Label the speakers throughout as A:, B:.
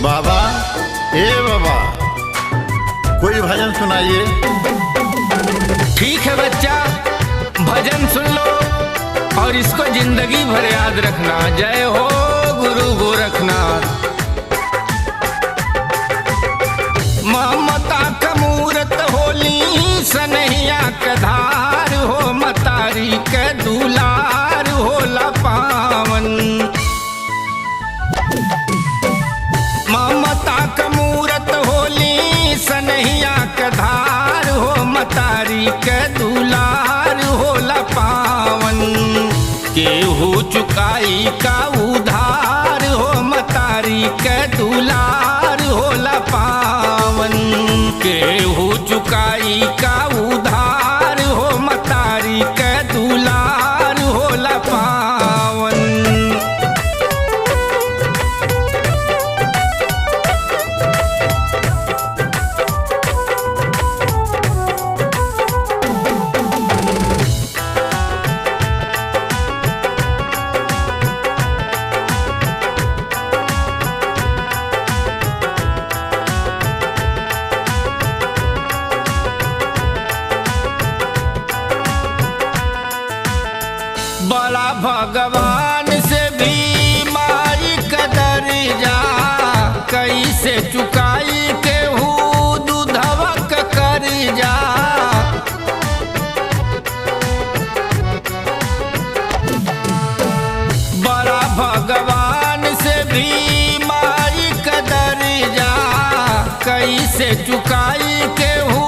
A: बाबा, ए बाबा, कोई भजन सुनाइए।
B: ठीक है बच्चा, भजन सुन लो और इसको जिंदगी भर याद रखना। जय हो गुरु गोरखनाथ। ममता का मूरत होली सनहिया का धार हो, मतारी के दुलार होला पावन। ममता का मूरत होली सनहिया का धार हो, मतारी के दुलार होला पावन। केहू चुकाई का उधार हो, मतारी के दुलार होला पावन। केहू चुकाई का उधार हो, मतारी के दुलार होला पावन। बड़ा भगवान से भी माई कदर जा, कैसे चुकाई केहू दूधवा का कर जा। बड़ा भगवान से भी माई कदर जा, कैसे चुकाई केहू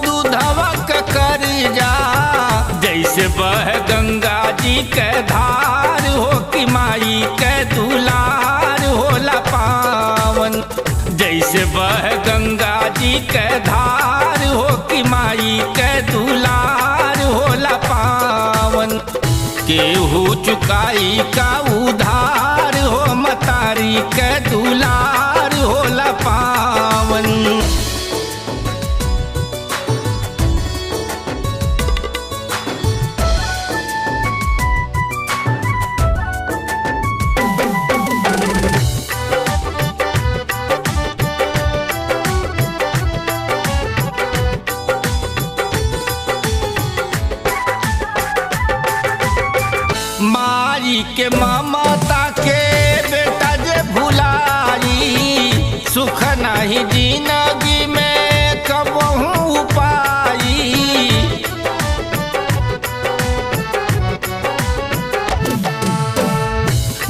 B: दूधवा का कर जा। जैसे बह गंगा जी के धार हो कि माई के दुलार होला पावन। जैसे बह गंगा जी के धार हो कि माई के दुलार होला पावन। केहू चुकाई का उधार हो, मतारी के दुलार होला पावन। माई के ममता के बेटा जे भुलाई, सुख नहीं जिंदगी में कबहू पाई।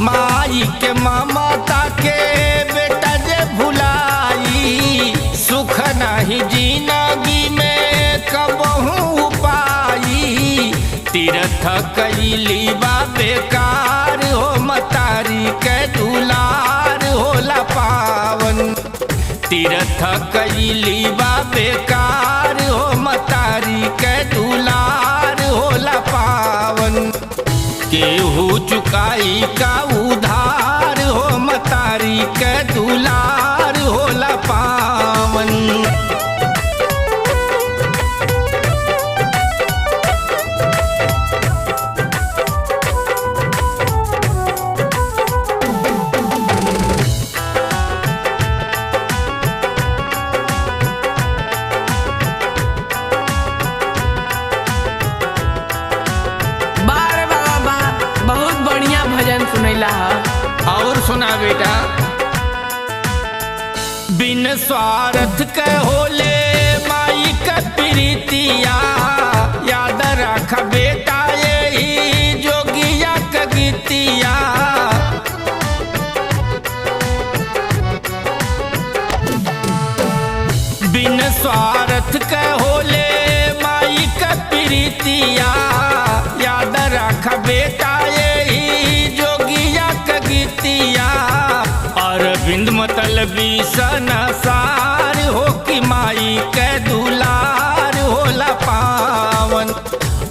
B: माई के ममता के बेटा जे भुलाई, सुख नहीं जिंदगी में कबहू पाई। तीर्थ कैली बा बेकार हो, मतारी के दुलार होला पावन। तीर्थ कैली बा बेकार हो, मतारी के दुलार होला पावन। केहू चुकाई का उधार हो, मतारी के दुलार होला पावन।
C: भजन सुनैला
B: और सुना बेटा। बिन स्वार्थ के होले माई का प्रीतिया, याद रख बेटा यही जोगिया का गीतिया। बिन स्वार्थ के होले माई का प्रीतिया, याद रख बेटा गीतिया। अरविंद मतलबी सनसार हो कि माई के दुलार होला पावन।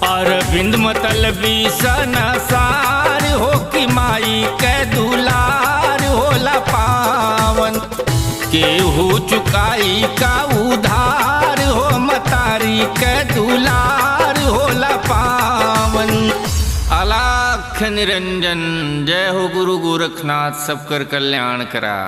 B: अरविंद मतलबी सनसार हो कि माई के दुलार होला पावन। केहू चुकाई का उधार हो, मतारी के दुलार होला पावन। अलख निरंजन। जय हो गुरु गोरखनाथ, सबकर कल्याण करा।